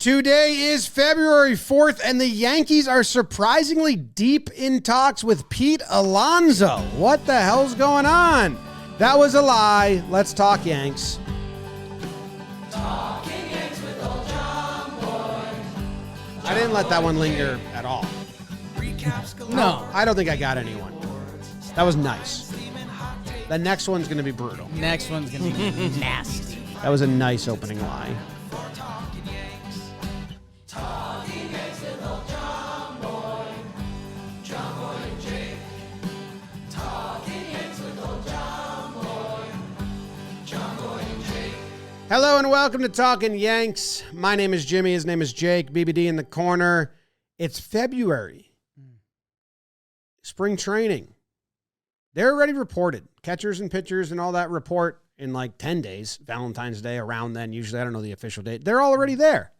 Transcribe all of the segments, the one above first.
Today is February 4th, and the Yankees are surprisingly deep in talks with Pete Alonso. What the hell's going on? That was a lie. Let's talk Yanks. Talking Yanks with old John Boy. I didn't let that one linger at all. No. I don't think I got anyone. That was nice. The next one's going to be brutal. Next one's going to be nasty. That was a nice opening lie. Hello and welcome to Talkin' Yanks. My name is Jimmy. His name is Jake. BBD in the corner. It's February. Spring training. They're already reported. Catchers and pitchers and all that report in like 10 days. Valentine's Day around then. Usually, I don't know the official date. They're already there.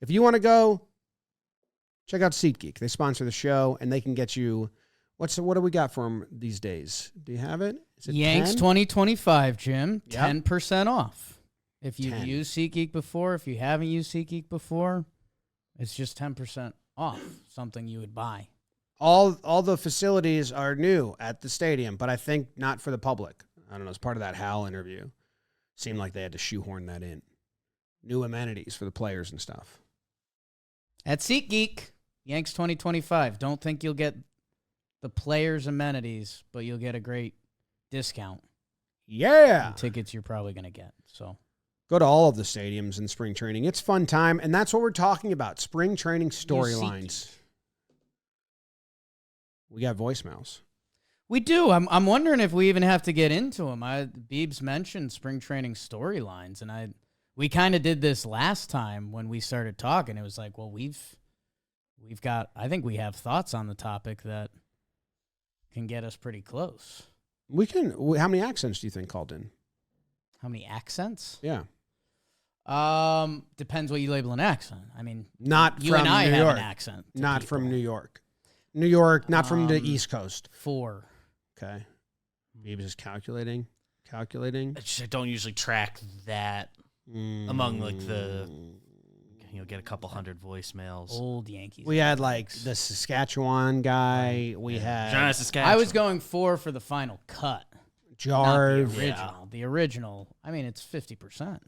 If you want to go, check out SeatGeek. They sponsor the show and they can get you, what do we got for them these days? Do you have it? Is it Yanks 10? 2025, Jim. Yep. 10% off. If you've 10. used SeatGeek before, if you haven't used SeatGeek before, it's just 10% off something you would buy. All the facilities are new at the stadium, but I think not for the public. I don't know. As part of that Hal interview, seemed like they had to shoehorn that in. New amenities for the players and stuff. At SeatGeek, Yanks 2025. Don't think you'll get the players' amenities, but you'll get a great discount. Yeah. On tickets you're probably going to get. So go to all of the stadiums in spring training. It's fun time, and that's what we're talking about. Spring training storylines. We got voicemails. We do. I'm wondering if we even have to get into them. Beebs mentioned spring training storylines, and we kind of did this last time when we started talking. It was like, well, we've got. I think we have thoughts on the topic that can get us pretty close. We can. How many accents do you think called in? How many accents? Yeah. Depends what you label an accent. I mean, not you from and I New have York. an accent. Not from New York. New York, not from the East Coast. 4. Okay. Beebs is calculating. I don't usually track that among like the, get a couple hundred voicemails. Old Yankees. We had like the Saskatchewan guy. We had Saskatchewan. I was going 4 for the final cut. Jarve. Not the original. Yeah. The original. I mean, it's 50%.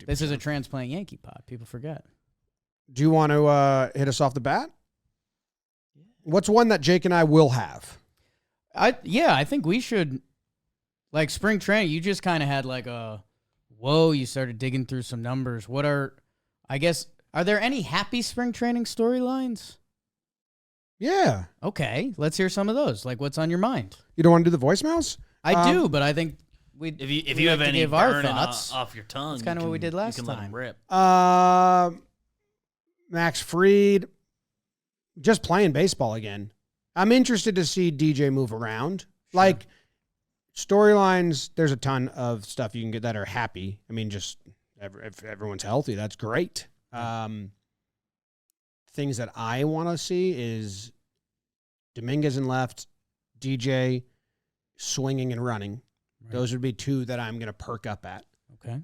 This is a transplant Yankee pod. People forget. Do you want to hit us off the bat? What's one that Jake and I will have? I think we should. Like spring training, you just kind of had like you started digging through some numbers. Are there any happy spring training storylines? Yeah. Okay, let's hear some of those. Like, what's on your mind? You don't want to do the voicemails? I do, but I think if you have any give our burning thoughts off your tongue, that's kind of what we did last you can time. let them rip. Max Fried, just playing baseball again. I'm interested to see DJ move around. Sure. Like storylines, there's a ton of stuff you can get that are happy. I mean, just if everyone's healthy, that's great. Things that I want to see is Dominguez in left, DJ swinging and running. Right. Those would be 2 that I'm going to perk up at. Okay.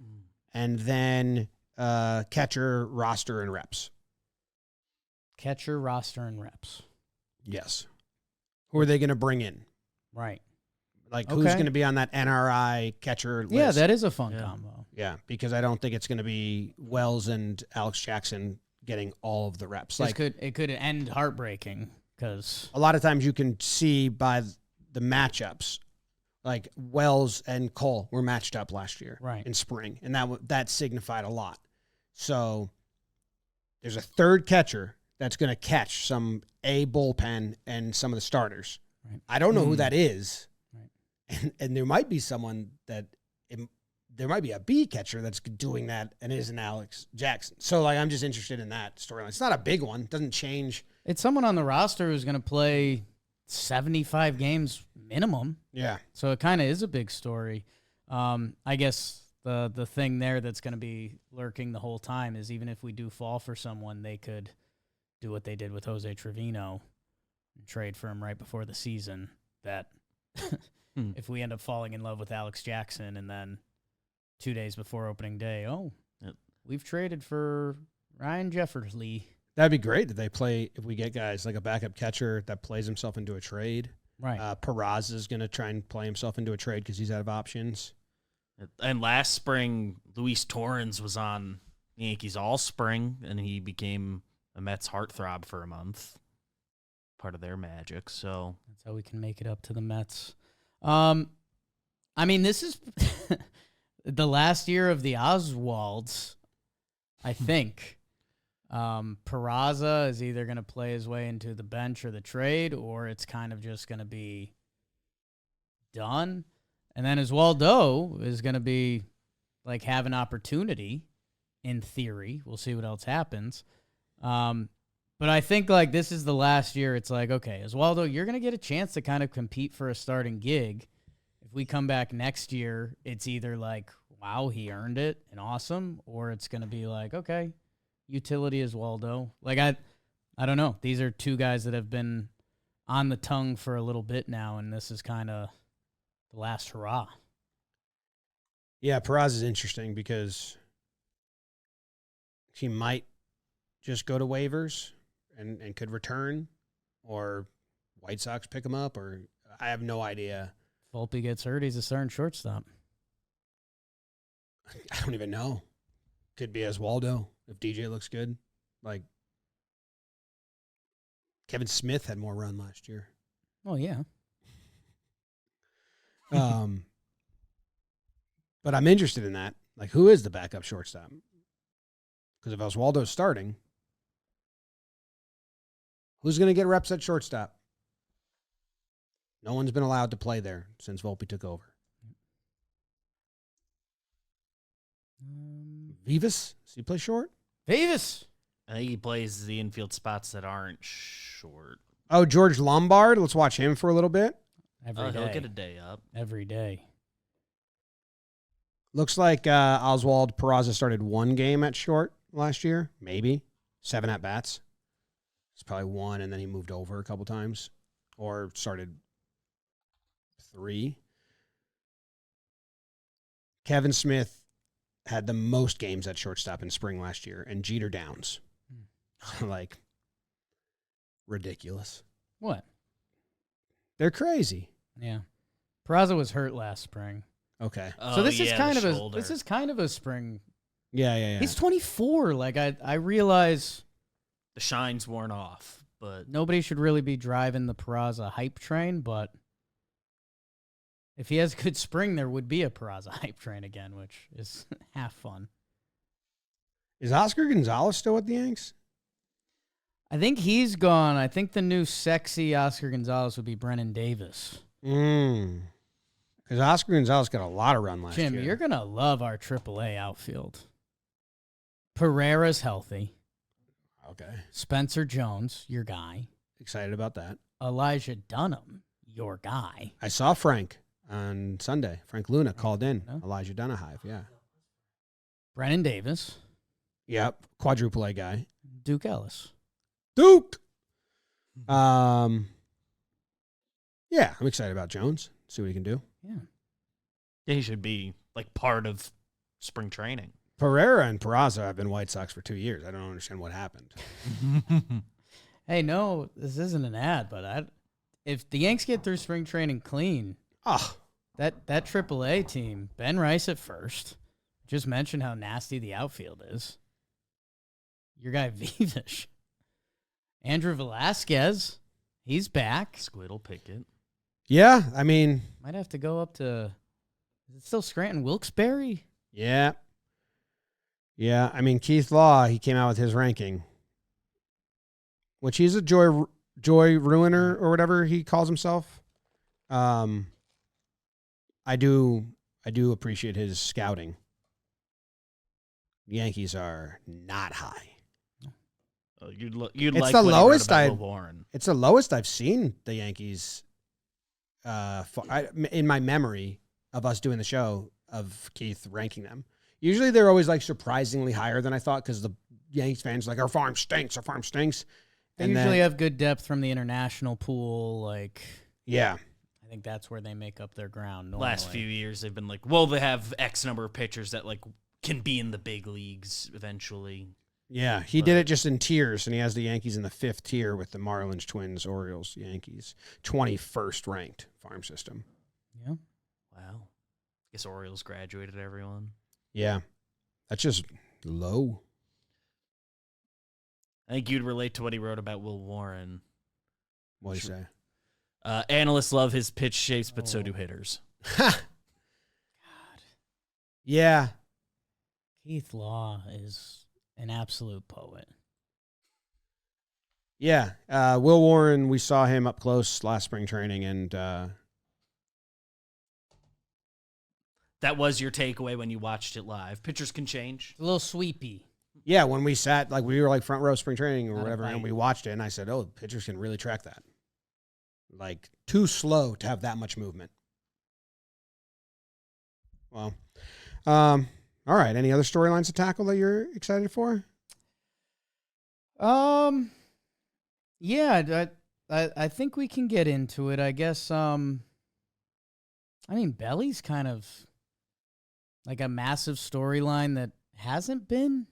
And then catcher, roster, and reps. Catcher, roster, and reps. Yes. Who are they going to bring in? Right. Like, who's going to be on that NRI catcher list? Yeah, that is a fun combo. Yeah, because I don't think it's going to be Wells and Alex Jackson getting all of the reps. It could end heartbreaking because a lot of times you can see by the matchups, like Wells and Cole were matched up last year in spring, and that signified a lot. So there's a third catcher that's going to catch some A bullpen and some of the starters. Right. I don't know who that is. Right. And there might be someone there might be a B catcher that's doing that and it isn't Alex Jackson. So like, I'm just interested in that storyline. It's not a big one. It doesn't change. It's someone on the roster who's going to play 75 games minimum. Yeah. So it kind of is a big story. I guess the thing there that's going to be lurking the whole time is even if we do fall for someone, they could do what they did with Jose Trevino and trade for him right before the season. That if we end up falling in love with Alex Jackson and then 2 days before opening day, we've traded for Ryan Jefferson. That'd be great that they play if we get guys like a backup catcher that plays himself into a trade. Right. Peraza is going to try and play himself into a trade because he's out of options. And last spring, Luis Torrens was on the Yankees all spring, and he became a Mets heartthrob for a month. Part of their magic, so that's how we can make it up to the Mets. I mean, this is the last year of the Oswalds, I think. Peraza is either going to play his way into the bench or the trade, or it's kind of just going to be done. And then Oswaldo is going to be like have an opportunity in theory. We'll see what else happens. But I think like this is the last year. It's like, okay, Oswaldo, you're going to get a chance to kind of compete for a starting gig. If we come back next year, it's either like, wow, he earned it and awesome, or it's going to be like, okay, utility Oswaldo. Like I don't know. These are two guys that have been on the tongue for a little bit now, and this is kind of the last hurrah. Yeah, Peraza is interesting because he might just go to waivers and could return, or White Sox pick him up, or I have no idea. Volpe gets hurt, he's a starting shortstop. I don't even know. Could be Oswaldo if DJ looks good. Like Kevin Smith had more run last year. Oh yeah. But I'm interested in that. Like, who is the backup shortstop? Because if Oswaldo's starting, who's going to get reps at shortstop? No one's been allowed to play there since Volpe took over. Vivas? Does he play short? Vivas! I think he plays the infield spots that aren't short. Oh, George Lombard. Let's watch him for a little bit. Every day. He'll get a day up. Every day. Looks like Oswald Peraza started one game at short last year, maybe. 7 at-bats. It's probably 1, and then he moved over a couple times. Or started 3. Kevin Smith had the most games at shortstop in spring last year, and Jeter Downs. Like, ridiculous. What? They're crazy. Yeah. Peraza was hurt last spring. Okay. So this is kind of a spring. Yeah. He's 24. Like I realize the shine's worn off, but nobody should really be driving the Peraza hype train, but if he has a good spring, there would be a Peraza hype train again, which is half fun. Is Oscar Gonzalez still with the Yanks? I think he's gone. I think the new sexy Oscar Gonzalez would be Brennan Davis. Because Oscar Gonzalez got a lot of run last year. Jim, you're going to love our AAA outfield. Pereira's healthy. Okay. Spencer Jones, your guy. Excited about that. Elijah Dunham, your guy. I saw Frank on Sunday. Frank Luna called in. Elijah Dunhive, yeah. Brennan Davis. Yep. Quadruple A guy. Duke Ellis. Duke! Yeah, I'm excited about Jones. See what he can do. Yeah. He should be like part of spring training. Pereira and Peraza have been White Sox for 2 years. I don't understand what happened. Hey, no, this isn't an ad, but if the Yanks get through spring training clean, that AAA team, Ben Rice at first, just mentioned how nasty the outfield is. Your guy Vivas. Andrew Velasquez, he's back. Squiddle Pickett. Yeah, I mean. Might have to go up to, is it still Scranton Wilkes-Barre? Yeah. Yeah, I mean, Keith Law, he came out with his ranking, which he's a joy ruiner or whatever he calls himself. I do appreciate his scouting. The Yankees are not high. You'd it's like the what lowest he wrote about Warren. It's the lowest I've seen the Yankees in my memory of us doing the show of Keith ranking them. Usually they're always like surprisingly higher than I thought because the Yankees fans are like, our farm stinks. They usually have good depth from the international pool. Like, yeah. I think that's where they make up their ground normally. Last few years they've been like, well, they have X number of pitchers that like can be in the big leagues eventually. Yeah, he did it just in tiers, and he has the Yankees in the 5th tier with the Marlins, Twins, Orioles, Yankees. 21st ranked farm system. Yeah. Wow. Guess Orioles graduated everyone. Yeah. That's just low. I think you'd relate to what he wrote about Will Warren. What do you say? Analysts love his pitch shapes, but so do hitters. God. Yeah. Keith Law is an absolute poet. Yeah. Will Warren, we saw him up close last spring training, and that was your takeaway when you watched it live. Pitchers can change. A little sweepy. yeah, when we sat, like we were like front row spring training or Not a whatever, and bite. we watched it, and I said, oh, pitchers can really track that. Like, too slow to have that much movement. Well, all right. Any other storylines to tackle that you're excited for? Yeah, I think we can get into it. I guess. I mean, Belly's kind of like a massive storyline that hasn't been.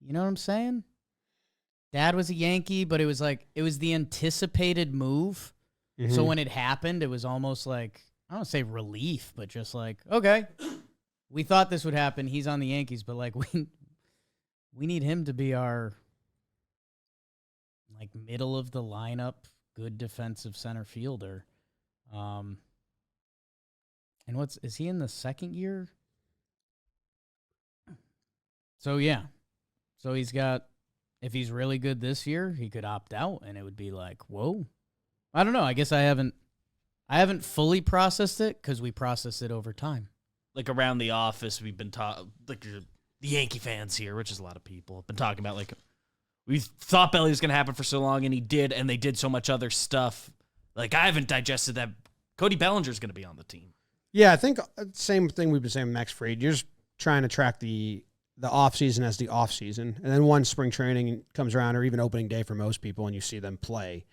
You know what I'm saying? Dad was a Yankee, but it was the anticipated move. Mm-hmm. So when it happened, it was almost like, I don't want to say relief, but just like, okay, we thought this would happen. He's on the Yankees, but like we need him to be our like middle of the lineup, good defensive center fielder. And is he in the 2nd year? So yeah. So he's got, if he's really good this year, he could opt out and it would be like, whoa. I don't know. I guess I haven't fully processed it because we processed it over time. Like around the office, we've been talking, like the Yankee fans here, which is a lot of people, have been talking about like, we thought Belly was going to happen for so long, and he did, and they did so much other stuff. Like, I haven't digested that Cody Bellinger's going to be on the team. Yeah, I think same thing we've been saying with Max Fried. You're just trying to track the offseason as the offseason. And then once spring training comes around, or even opening day for most people, and you see them play,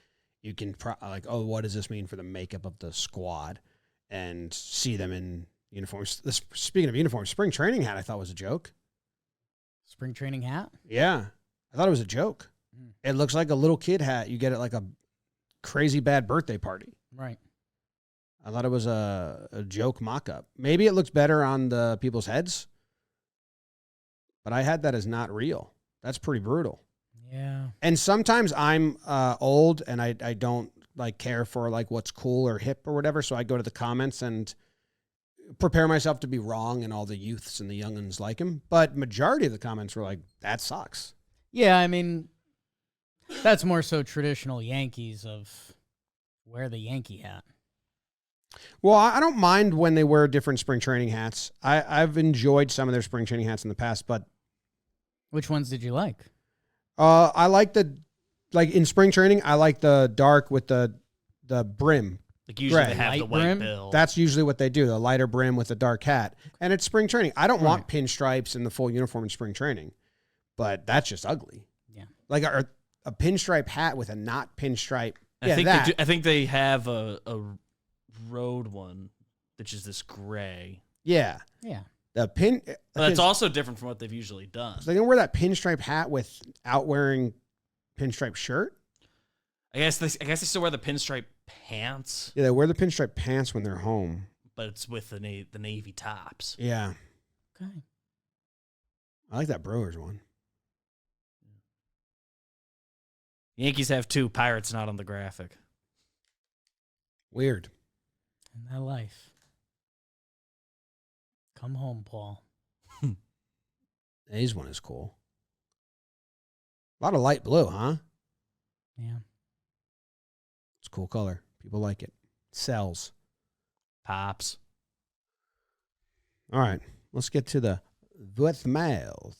you can, like, oh, what does this mean for the makeup of the squad? And see them in uniforms. Speaking of uniforms, spring training hat I thought was a joke. Spring training hat? Yeah. I thought it was a joke. It looks like a little kid hat you get at like a crazy bad birthday party. Right. I thought it was a joke mock-up. Maybe it looks better on the people's heads, but I had that as not real. That's pretty brutal. Yeah. And sometimes I'm old and I don't like care for like what's cool or hip or whatever, so I go to the comments and prepare myself to be wrong, and all the youths and the youngins like him. But majority of the comments were like, that sucks. Yeah, I mean, that's more so traditional Yankees of wear the Yankee hat. Well, I don't mind when they wear different spring training hats. I've enjoyed some of their spring training hats in the past, but Which ones did you like? I like in spring training, I like the dark with the brim. Like usually Gray. they have the Light white brim? bill. That's usually what they do, the lighter brim with the dark hat. And it's spring training. I don't want pinstripes in the full uniform in spring training, but that's just ugly. Yeah. Like a pinstripe hat with a not pinstripe. I think they have a road one, which is this gray. Yeah. Yeah. That's also different from what they've usually done. So they don't wear that pinstripe hat without wearing pinstripe shirt. I guess they still wear the pinstripe pants, Yeah, they wear the pinstripe pants when they're home. but it's with the navy tops. Yeah. Okay. I like that Brewers one. Yankees have 2. Pirates not on the graphic. Weird. In that life. Come home, Paul. A's one is cool. A lot of light blue, huh? Yeah. It's a cool color. People like it. Sells. Pops. All right. Let's get to the voicemail.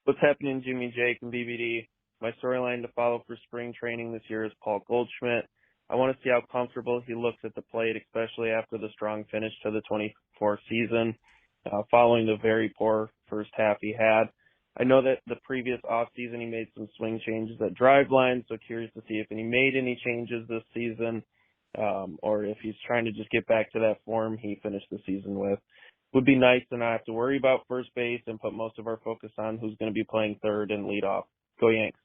What's happening, Jimmy, Jake, and BBD? My storyline to follow for spring training this year is Paul Goldschmidt. I want to see how comfortable he looks at the plate, especially after the strong finish to the 24 season, following the very poor first half he had. I know that the previous offseason he made some swing changes at driveline, so curious to see if he made any changes this season, or if he's trying to just get back to that form he finished the season with. Would be nice to not have to worry about first base and put most of our focus on who's going to be playing third and lead off. Go Yanks.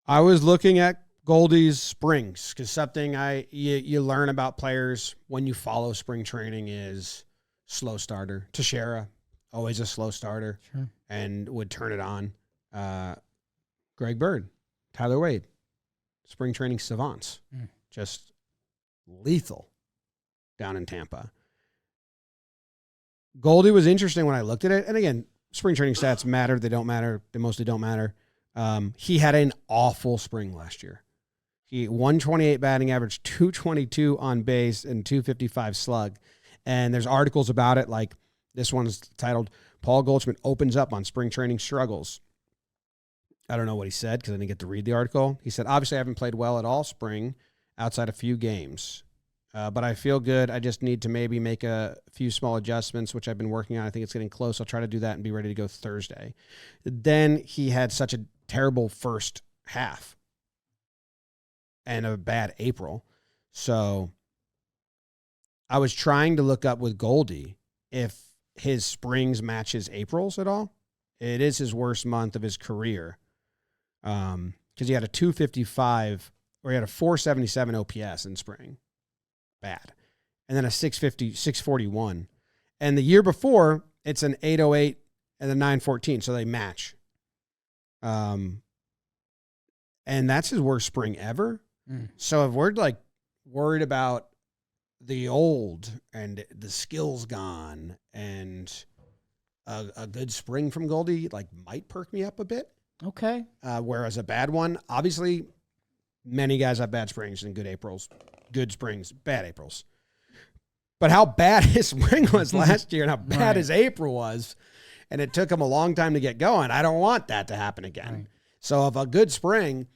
I was looking at Goldie's springs because something you learn about players when you follow spring training is slow starter. Teixeira, always a slow starter, and would turn it on. Greg Bird, Tyler Wade, spring training savants, just lethal down in Tampa. Goldie was interesting when I looked at it, and again, spring training stats matter. They don't matter. They mostly don't matter. He had an awful spring last year. He 128 batting average, 222 on base, and 255 slug. And there's articles about it, like this one's titled, Paul Goldschmidt opens up on spring training struggles. I don't know what he said because I didn't get to read the article. He said, obviously I haven't played well at all spring outside a few games. But I feel good. I just need to maybe make a few small adjustments, which I've been working on. I think it's getting close. I'll try to do that and be ready to go Thursday. Then he had such a terrible first half and a bad April. So I was trying to look up with Goldie if his springs match his Aprils at all. It is his worst month of his career because he had a 255 or he had a 477 OPS in spring. Bad. And then a 641. And the year before, it's an 808 and a 914, so they match. And that's his worst spring ever. So if we're like worried about the old and the skills gone and a good spring from Goldie, like might perk me up a bit. Okay. Whereas a bad one, obviously many guys have bad springs and good Aprils. Good springs, bad Aprils. But how bad his spring was last year and how bad his April was, and it took him a long time to get going, I don't want that to happen again. Right. So if a good spring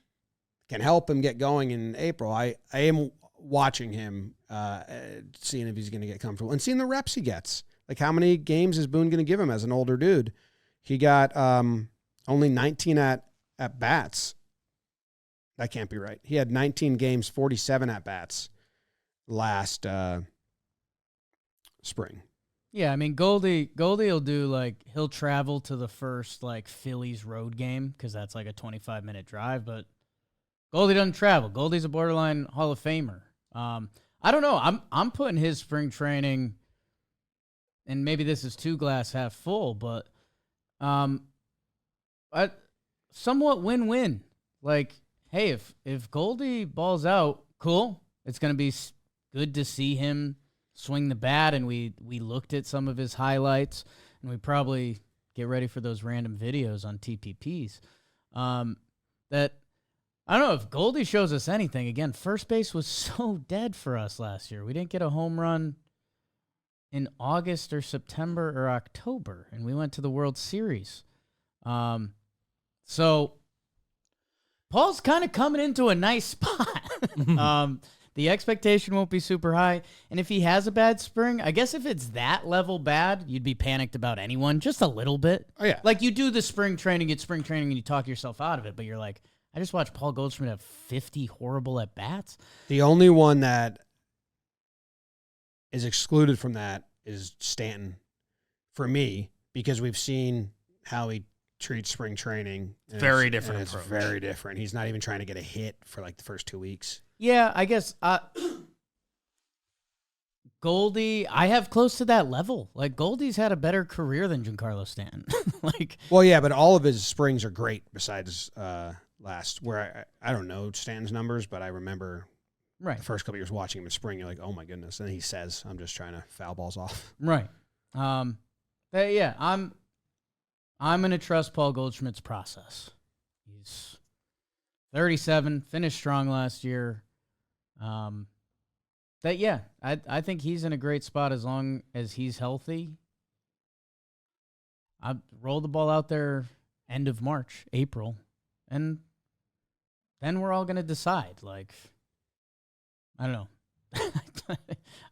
can help him get going in April, I am watching him, seeing if he's going to get comfortable, and seeing the reps he gets. Like, how many games is Boone going to give him as an older dude? He got only 19 at bats. That can't be right. He had 19 games, 47 at-bats last spring. Yeah, I mean, Goldie will do, like, he'll travel to the first, like, Phillies road game because that's, like, a 25-minute drive, but Goldie doesn't travel. Goldie's a borderline Hall of Famer. I don't know. I'm putting his spring training, and maybe this is too glass half full, but somewhat win-win. Like, hey, if Goldie balls out, cool. It's going to be good to see him swing the bat, and we looked at some of his highlights, and we probably get ready for those random videos on TPPs. That I don't know if Goldie shows us anything. Again, first base was so dead for us last year. We didn't get a home run in August or September or October, and we went to the World Series. So Paul's kind of coming into a nice spot. The expectation won't be super high. And if he has a bad spring, I guess if it's that level bad, you'd be panicked about anyone just a little bit. Oh, yeah. Like you do the spring training, and you talk yourself out of it, but you're like, I just watched Paul Goldschmidt have 50 horrible at-bats. The only one that is excluded from that is Stanton for me, because we've seen how he treats spring training. Very different approach. It's very different. He's not even trying to get a hit for like the first 2 weeks. Yeah, I guess Goldie, I have close to that level. Like Goldie's had a better career than Giancarlo Stanton. Well, yeah, but all of his springs are great besides last, where I don't know Stanton's numbers, but I remember the first couple years watching him in spring, you're like, oh my goodness. And he says, I'm just trying to foul balls off. Right. Yeah, I'm going to trust Paul Goldschmidt's process. He's 37, finished strong last year. I think he's in a great spot as long as he's healthy. I'd roll the ball out there end of March, April, and then we're all going to decide. Like, I don't know.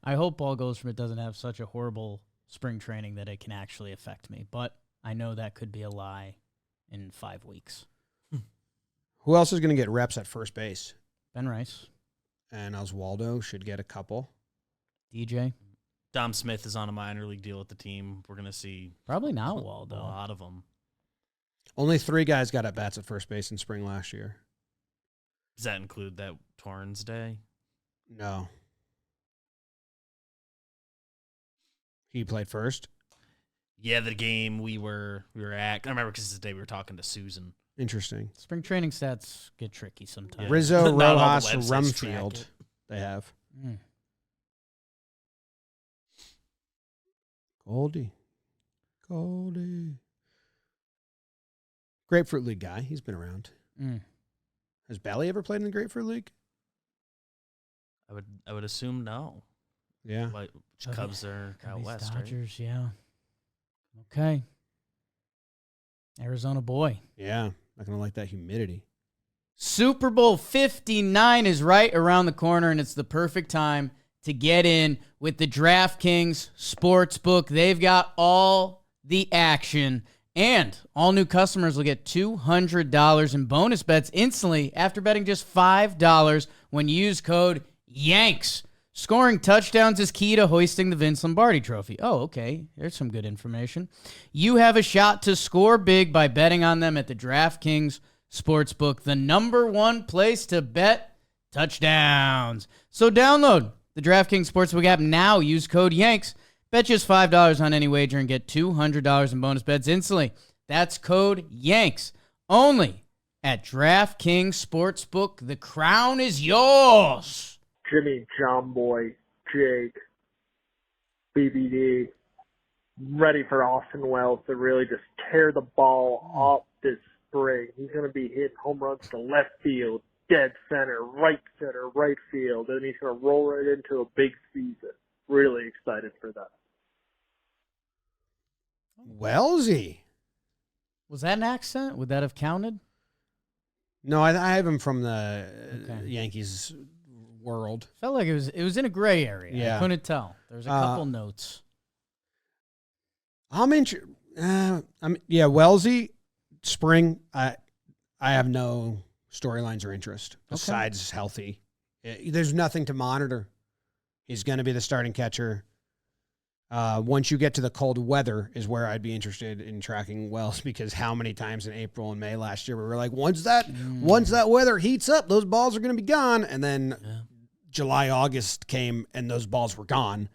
I hope Paul Goldschmidt doesn't have such a horrible spring training that it can actually affect me, but I know that could be a lie in 5 weeks. Who else is going to get reps at first base? Ben Rice. And Oswaldo should get a couple. DJ. Dom Smith is on a minor league deal with the team. We're going to see probably not Waldo. A lot of them. Only 3 guys got at bats at first base in spring last year. Does that include that Torrens day? No. He played first? Yeah, the game we were at. I remember because it's the day we were talking to Susan. Interesting. Spring training stats get tricky sometimes. Rizzo, Not all the Rojas, websites track Rumfield, it. they have. Mm. Goldie. Grapefruit League guy. He's been around. Mm. Has Belly ever played in the Grapefruit League? I would assume no. Yeah. Which Cubs are out Cubbies, west, right? Dodgers, yeah. Okay. Arizona boy. Yeah. Not going to like that humidity. Super Bowl 59 is right around the corner, and it's the perfect time to get in with the DraftKings Sportsbook. They've got all the action, and all new customers will get $200 in bonus bets instantly after betting just $5 when you use code YANKS. Scoring touchdowns is key to hoisting the Vince Lombardi Trophy. Oh, okay. There's some good information. You have a shot to score big by betting on them at the DraftKings Sportsbook, the #1 place to bet touchdowns. So download the DraftKings Sportsbook app now. Use code YANKS. Bet just $5 on any wager and get $200 in bonus bets instantly. That's code YANKS. Only at DraftKings Sportsbook. The crown is yours. Jimmy, John Boy, Jake, BBD, ready for Austin Wells to really just tear the ball up this spring. He's going to be hitting home runs to left field, dead center, right field, and he's going to roll right into a big season. Really excited for that. Wellsy. Was that an accent? Would that have counted? No, I have him from the Okay. Yankees world. Felt like it was in a gray area. Yeah. I couldn't tell. There's a couple notes. Wellsy, spring, I have no storylines or interest besides healthy. There's nothing to monitor. He's going to be the starting catcher. Once you get to the cold weather is where I'd be interested in tracking Wells, because how many times in April and May last year we were like, once that weather heats up, those balls are going to be gone. And then July, August came and those balls were gone.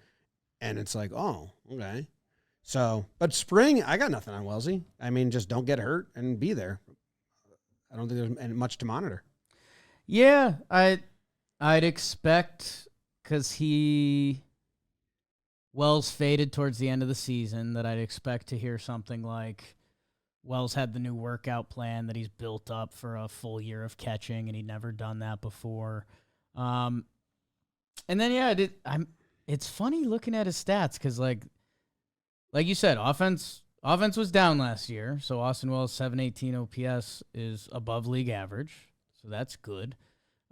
And it's like, oh, okay. So, but spring, I got nothing on Wellesley. I mean, just don't get hurt and be there. I don't think there's much to monitor. Yeah, I'd expect, because Wells faded towards the end of the season, that I'd expect to hear something like Wells had the new workout plan that he's built up for a full year of catching, and he'd never done that before. And then, it's funny looking at his stats, because like you said, offense was down last year, so Austin Wells' 718 OPS is above league average, so that's good.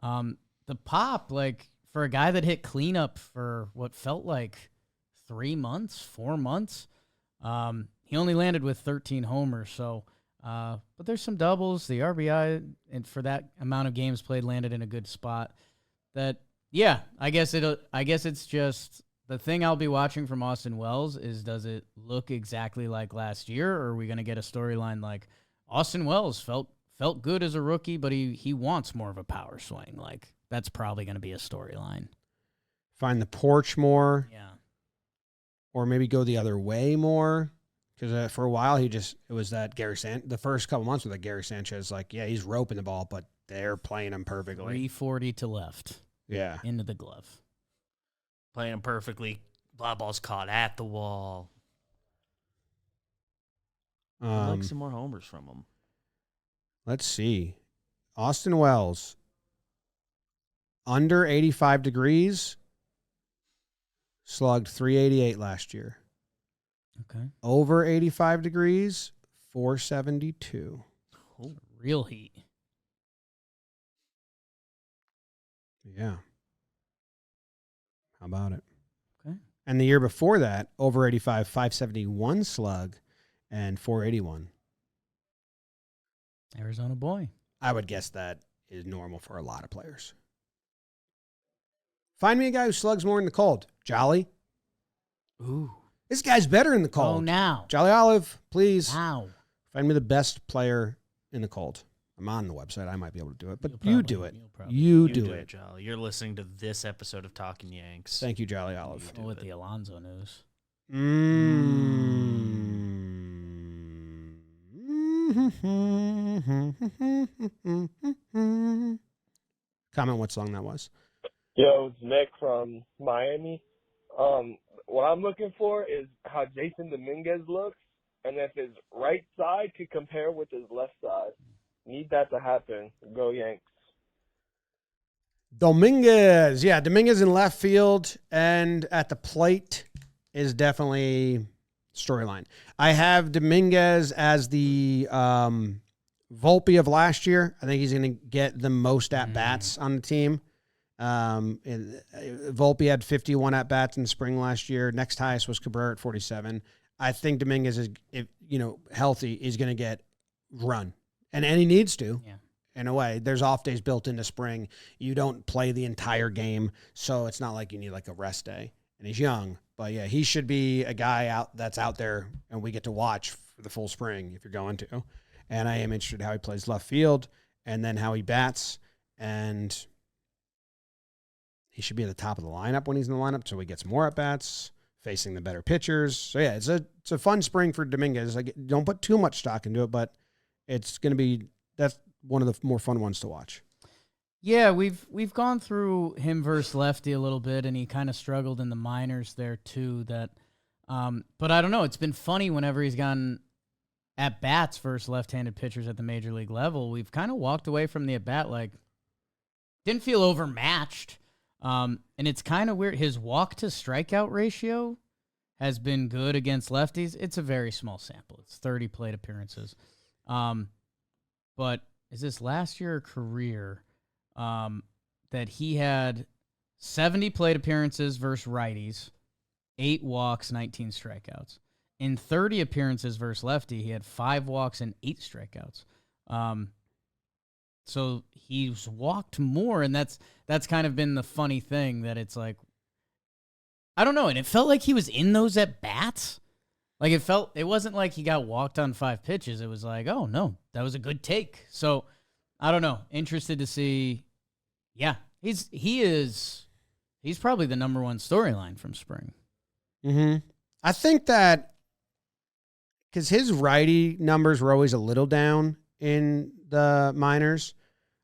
The pop, like, for a guy that hit cleanup for what felt like 4 months, he only landed with 13 homers, so but there's some doubles. The RBI, and for that amount of games played, landed in a good spot. I guess it's just the thing I'll be watching from Austin Wells is, does it look exactly like last year, or are we going to get a storyline like Austin Wells felt good as a rookie, but he wants more of a power swing? Like, that's probably going to be a storyline. Find the porch more. Yeah. Or maybe go the other way more. Because for a while, it was that the first couple months with that Gary Sanchez, like, yeah, he's roping the ball, but they're playing him perfectly. 340 to left. Yeah. Into the glove. Playing him perfectly. Fly ball's caught at the wall. I'd like some more homers from him. Let's see. Austin Wells. Under 85 degrees. Slugged 388 last year. Okay. Over 85 degrees, 472. Oh, real heat. Yeah. How about it? Okay. And the year before that, over 85, 571 slug and 481. Arizona boy. I would guess that is normal for a lot of players. Find me a guy who slugs more in the cold. Jolly. Ooh. This guy's better in the cold. Oh, now. Jolly Olive, please. Now. Find me the best player in the cold. I'm on the website. I might be able to do it, but You'll do it. you do it. Jolly. You're listening to this episode of Talkin' Yanks. Thank you, Jolly Olive. With the Alonso news. Comment what song that was. Yo, it's Nick from Miami. What I'm looking for is how Jasson Dominguez looks, and if his right side could compare with his left side. Need that to happen. Go Yanks. Dominguez. Yeah, Dominguez in left field and at the plate is definitely storyline. I have Dominguez as the Volpe of last year. I think he's going to get the most at-bats on the team. Volpe had 51 at-bats in the spring last year. Next highest was Cabrera at 47. I think Dominguez is, if healthy, is going to get run. And he needs to, in a way. There's off days built into spring. You don't play the entire game, so it's not like you need like a rest day. And he's young. But, yeah, he should be a guy that's out there, and we get to watch for the full spring if you're going to. And I am interested how he plays left field and then how he bats. And he should be at the top of the lineup when he's in the lineup so he gets more at-bats, facing the better pitchers. So, yeah, it's a fun spring for Dominguez. Don't put too much stock into it, but it's going to be – that's one of the more fun ones to watch. Yeah, we've gone through him versus Lefty a little bit, and he kind of struggled in the minors there too. But I don't know. It's been funny whenever he's gotten at-bats versus left-handed pitchers at the major league level. We've kind of walked away from the at-bat like didn't feel overmatched. And it's kind of weird. His walk-to-strikeout ratio has been good against lefties. It's a very small sample. It's 30 plate appearances. But is this last year or career that he had 70 plate appearances versus righties, 8 walks, 19 strikeouts. In 30 appearances versus lefty, he had 5 walks and 8 strikeouts. So he's walked more, and that's kind of been the funny thing that it's like, I don't know, and it felt like he was in those at bats. Like it wasn't like he got walked on 5 pitches. It was like, oh no, that was a good take. So I don't know. Interested to see. Yeah, he's probably the number one storyline from spring. Mm-hmm. I think that because his righty numbers were always a little down in the minors,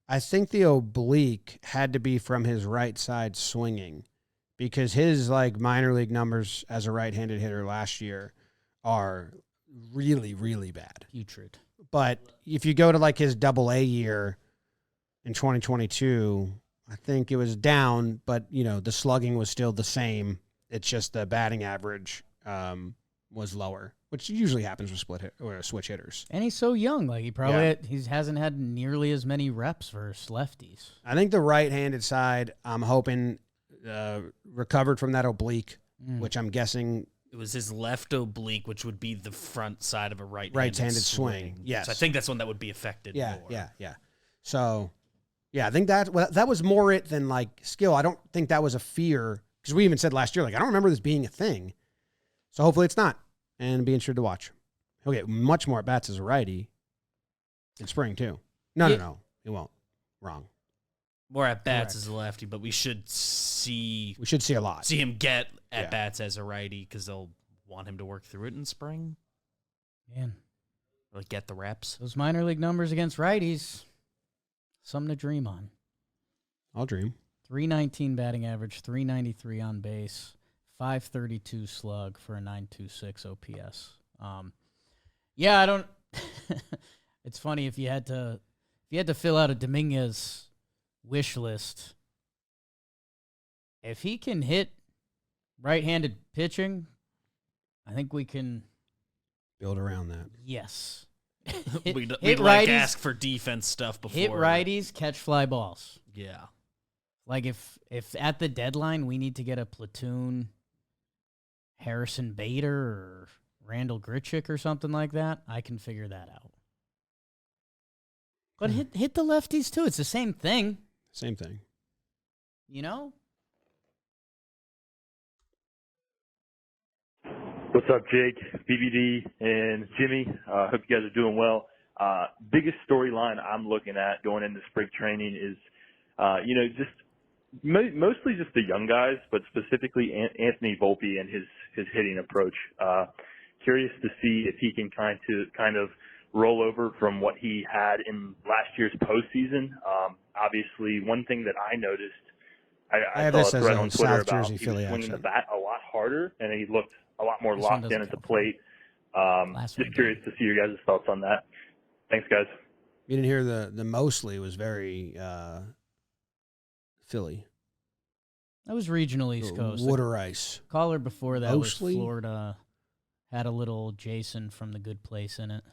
I think the oblique had to be from his right side swinging, because his minor league numbers as a right-handed hitter last year are really, really bad. Putrid. But if you go to his AA year in 2022, I think it was down, but the slugging was still the same. It's just the batting average was lower, which usually happens with switch hitters. And he's so young. He hasn't had nearly as many reps versus lefties. I think the right-handed side, I'm hoping recovered from that oblique, which I'm guessing it was his left oblique, which would be the front side of a right-handed swing. Yes. So I think that's one that would be affected more. Yeah. So, yeah, I think that was more it than skill. I don't think that was a fear, because we even said last year, I don't remember this being a thing. So hopefully it's not, and be interested to watch. He'll get much more at-bats as a righty in spring, too. No, he won't. Wrong. More at-bats as a lefty, but we should see a lot. See him get at-bats as a righty, because they'll want him to work through it in spring. Man. Get the reps. Those minor league numbers against righties, something to dream on. I'll dream. 319 batting average, 393 on base, 532 slug for a 926 OPS. I don't. It's funny if you had to fill out a Dominguez wish list. If he can hit right-handed pitching, I think we can build around that. Yes. We'd righties, ask for defense stuff before. Hit righties, catch fly balls. Yeah. If at the deadline we need to get a platoon Harrison Bader or Randall Grichuk or something like that, I can figure that out. But hit the lefties too. It's the same thing. Same thing. What's up, Jake, BBD, and Jimmy? Hope you guys are doing well. Biggest storyline I'm looking at going into spring training is, just mostly just the young guys, but specifically Anthony Volpe and his hitting approach. Curious to see if he can kind of roll over from what he had in last year's postseason. Obviously, one thing that I noticed, I have saw this a as thread a on Twitter South about Jersey he was Philly swinging the accent. bat a lot harder, and he looked a lot more This one locked in doesn't at the count. plate. Last one Just curious to see your guys' thoughts on that. Thanks, guys. You didn't hear the mostly was very Philly. That was regional East Coast. Water ice. The caller before that Mostly? was Florida. Had a little Jason from The Good Place in it.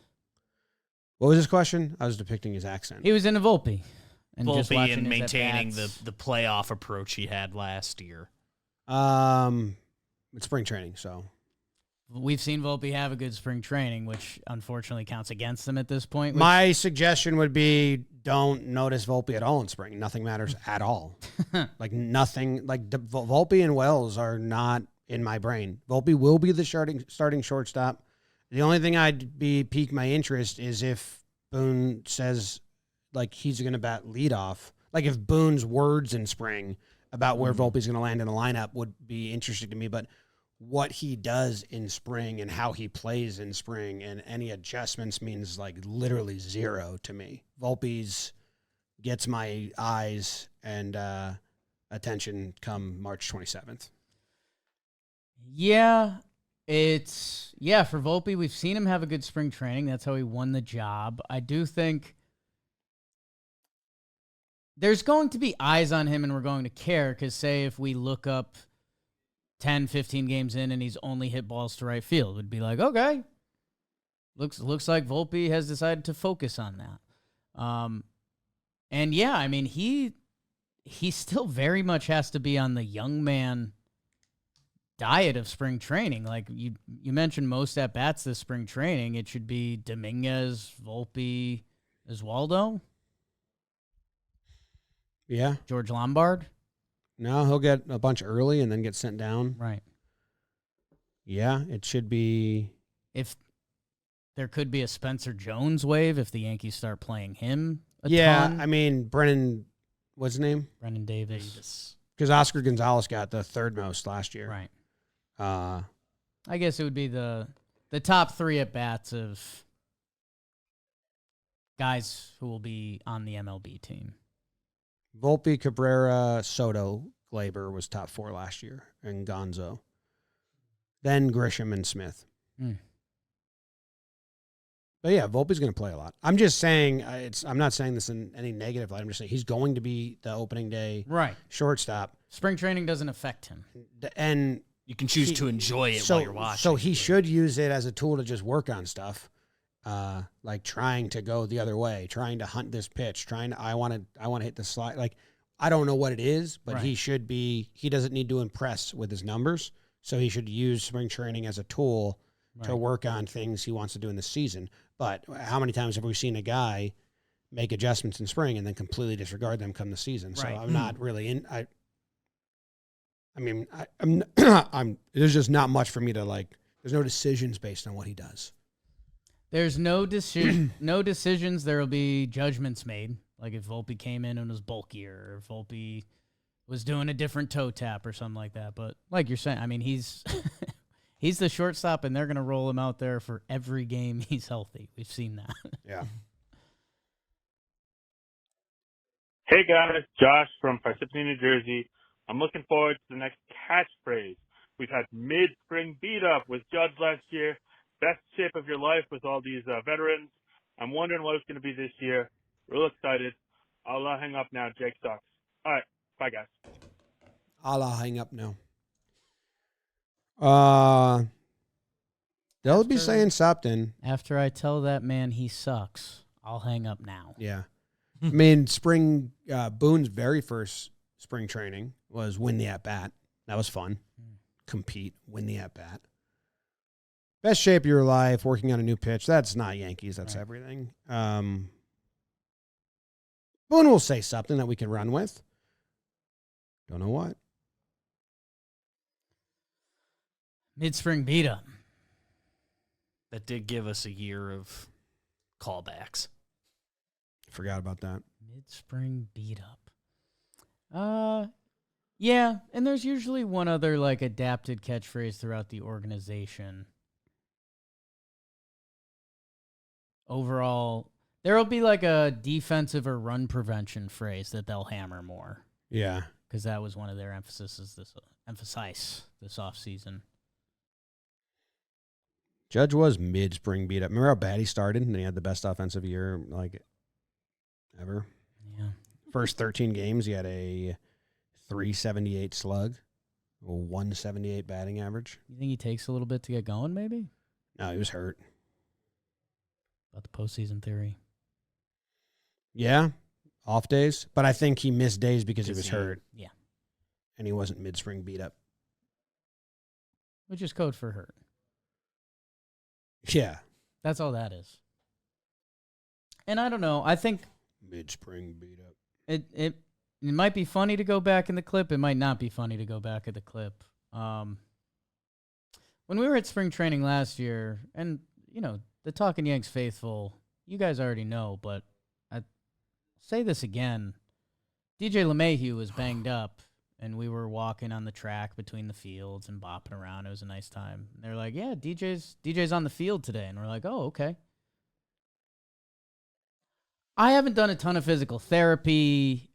What was his question? I was depicting his accent. He was in a Volpe. And just Volpe watching and his maintaining at-bats. the playoff approach he had last year. It's spring training, so We've seen Volpe have a good spring training, which unfortunately counts against him at this point. my suggestion would be don't notice Volpe at all in spring. Nothing matters at all. Like nothing. Like Volpe and Wells are not in my brain. Volpe will be the starting shortstop. The only thing I'd pique my interest is if Boone says like he's going to bat leadoff. Like if Boone's words in spring about where Volpe's going to land in a lineup would be interesting to me, but what he does in spring and how he plays in spring and any adjustments means like literally zero to me. Volpe's gets my eyes and attention come March 27th. Yeah, for Volpe, we've seen him have a good spring training. That's how he won the job. I do think there's going to be eyes on him and we're going to care because, say, if we look up 10, 15 games in and he's only hit balls to right field, would be like, okay, looks like Volpe has decided to focus on that. And yeah, I mean, he still very much has to be on the young man diet of spring training. Like you mentioned most at bats this spring training, it should be Dominguez, Volpe, Oswaldo. Yeah. George Lombard. No, he'll get a bunch early and then get sent down. Right. Yeah, it should be. If there could be a Spencer Jones wave if the Yankees start playing him a ton. ton. I mean, Brennan, what's his name? Brennan Davis. Because Oscar Gonzalez got the third most last year. Right. I guess it would be the top three at bats of guys who will be on the MLB team. Volpe, Cabrera, Soto, Glaber was top four last year, and Gonzo. Then Grisham and Smith. But yeah, Volpe's going to play a lot. I'm just saying, I'm not saying this in any negative light. I'm just saying he's going to be the opening day shortstop. Spring training doesn't affect him. And you can choose to enjoy it while you're watching. So he should use it as a tool to just work on stuff. Like trying to go the other way, trying to hunt this pitch, I want to hit the slide. Like, I don't know what it is, but he doesn't need to impress with his numbers. So he should use spring training as a tool to work on things he wants to do in the season. But how many times have we seen a guy make adjustments in spring and then completely disregard them come the season? So I'm not really I'm there's just not much for me to like. There's no decisions based on what he does. There's no decisions. There will be judgments made. Like if Volpe came in and was bulkier, or if Volpe was doing a different toe tap or something like that. But like you're saying, I mean, he's he's the shortstop, and they're going to roll him out there for every game he's healthy. We've seen that. Yeah. Hey guys, Josh from Parsippany, New Jersey. I'm looking forward to the next catchphrase. We've had mid-spring beat-up with Judge last year. Best shape of your life with all these veterans. I'm wondering what it's going to be this year. Real excited. I'll hang up now. Jake sucks. All right. Bye, guys. I'll hang up now. They'll be saying something. After I tell that man he sucks, I'll hang up now. Yeah. I mean, Boone's very first spring training was win the at-bat. That was fun. Compete, win the at-bat. Best shape of your life, working on a new pitch. That's not Yankees. That's everything. Boone will say something that we can run with. Don't know what. Mid-spring beat-up. That did give us a year of callbacks. Forgot about that. Mid-spring beat up. Yeah, and there's usually one other like adapted catchphrase throughout the organization. Overall, there'll be like a defensive or run prevention phrase that they'll hammer more. Yeah. Because that was one of their emphasis this offseason. Judge was mid-spring beat up. Remember how bad he started and he had the best offensive year like ever? Yeah. First 13 games, he had a 378 slug, a 178 batting average. You think he takes a little bit to get going, maybe? No, he was hurt. About the postseason theory. Yeah, off days. But I think he missed days because he was hurt. Yeah. And he wasn't mid-spring beat up. Which is code for hurt. Yeah. That's all that is. And I don't know. I think mid-spring beat up. It might be funny to go back in the clip. It might not be funny to go back at the clip. When we were at spring training last year, and, you know, the Talkin Yanks faithful, you guys already know, but I say this again. DJ LeMahieu was banged up, and we were walking on the track between the fields and bopping around. It was a nice time. And they're like, yeah, DJ's on the field today. And we're like, oh, okay. I haven't done a ton of physical therapy.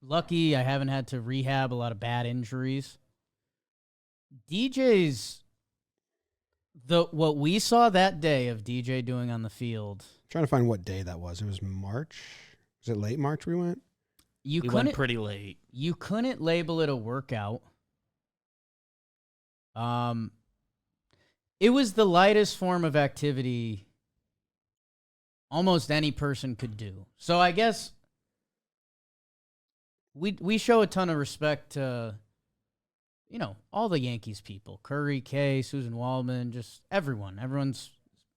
Lucky I haven't had to rehab a lot of bad injuries. What we saw that day of DJ doing on the field. I'm trying to find what day that was. It was March. Was it late March we went? We went pretty late. You couldn't label it a workout. It was the lightest form of activity almost any person could do. So I guess we show a ton of respect to, you know, all the Yankees people. Curry, Kay, Susan Waldman, just everyone. Everyone's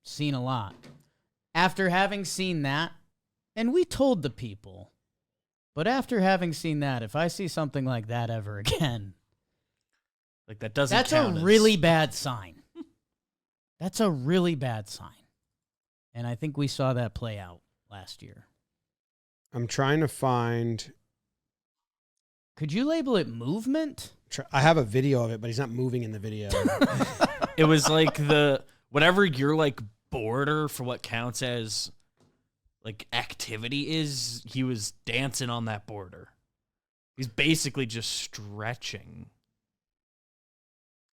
seen a lot. After having seen that, and we told the people, but after having seen that, if I see something like that ever again, like that doesn't that's count a really bad sign. That's a really bad sign. And I think we saw that play out last year. I'm trying to find. Could you label it movement? I have a video of it, but he's not moving in the video. It was like whatever your like border for what counts as like activity is, he was dancing on that border. He's basically just stretching.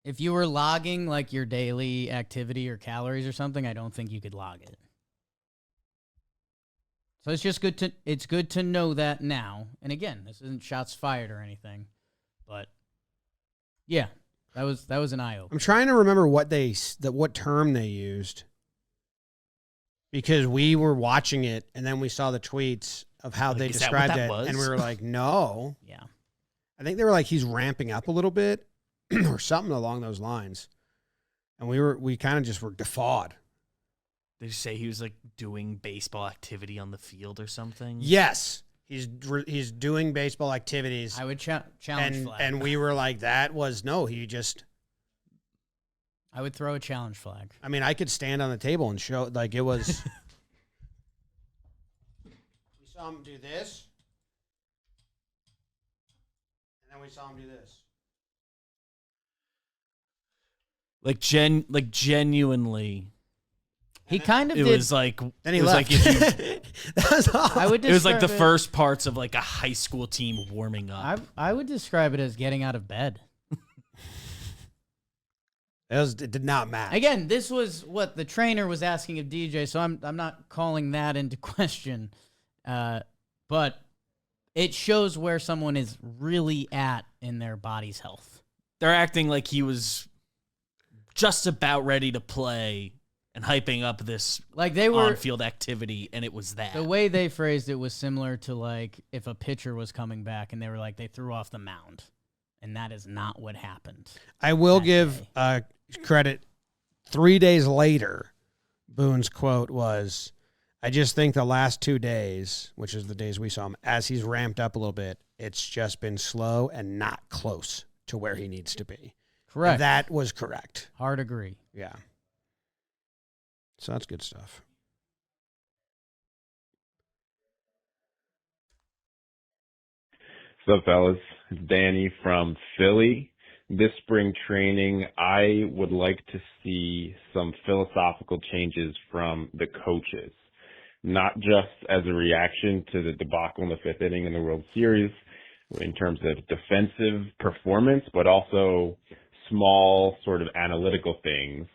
If you were logging like your daily activity or calories or something, I don't think you could log it. So it's just good to know that now. And again, this isn't shots fired or anything, but yeah, that was an eye opener. I'm trying to remember what term they used, because we were watching it and then we saw the tweets of how they described it, and we were like, no. Yeah, I think they were like, he's ramping up a little bit or something along those lines, and we kind of just were guffawed. Did you say he was like doing baseball activity on the field or something? Yes. He's doing baseball activities. I would challenge flag. And we were like, that was no, he just. I would throw a challenge flag. I mean, I could stand on the table and show, like, it was. We saw him do this. And then we saw him do this. Like genuinely. He kind of it did. Was like then he it was left. like if That was awful. I would it was like the describe first parts of like a high school team warming up. I would describe it as getting out of bed. It did not match. Again, this was what the trainer was asking of DJ, so I'm not calling that into question. But it shows where someone is really at in their body's health. They're acting like he was just about ready to play and hyping up this like they were on-field activity, and it was that. The way they phrased it was similar to like if a pitcher was coming back and they were like, they threw off the mound. And that is not what happened. I will give credit. 3 days later, Boone's quote was, I just think the last 2 days, which is the days we saw him, as he's ramped up a little bit, it's just been slow and not close to where he needs to be. Correct. And that was correct. Hard agree. Yeah. So that's good stuff. What's up, fellas? It's Danny from Philly. This spring training, I would like to see some philosophical changes from the coaches, not just as a reaction to the debacle in the fifth inning in the World Series in terms of defensive performance, but also small sort of analytical things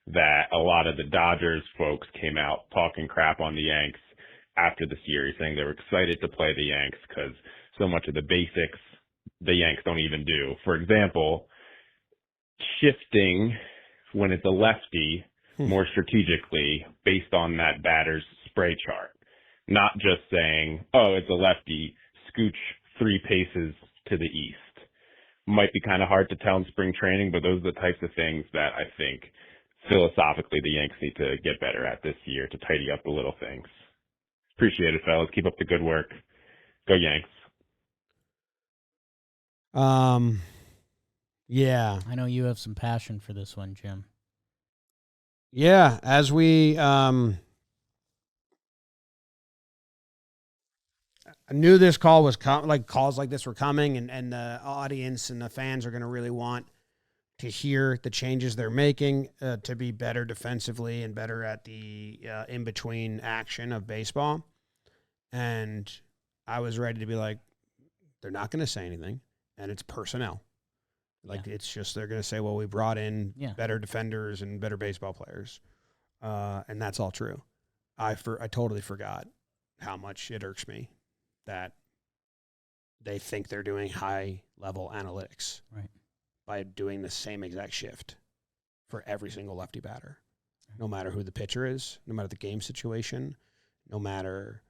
that a lot of the Dodgers folks came out talking crap on the Yanks after the series, saying they were excited to play the Yanks because so much of the basics the Yanks don't even do. For example, shifting when it's a lefty more strategically based on that batter's spray chart. Not just saying, oh, it's a lefty, scooch 3 paces to the east. Might be kind of hard to tell in spring training, but those are the types of things that I think philosophically the Yanks need to get better at this year to tidy up the little things. Appreciate it, fellas. Keep up the good work. Go Yanks. Yeah. I know you have some passion for this one, Jim. Yeah, as we I knew this call was calls like this were coming, and the audience and the fans are going to really want to hear the changes they're making to be better defensively and better at the in-between action of baseball. And I was ready to be like, they're not going to say anything, and it's personnel. It's just they're going to say, well, we brought in better defenders and better baseball players. And that's all true. I totally forgot how much it irks me that they think they're doing high-level analytics by doing the same exact shift for every single lefty batter, no matter who the pitcher is, no matter the game situation, no matter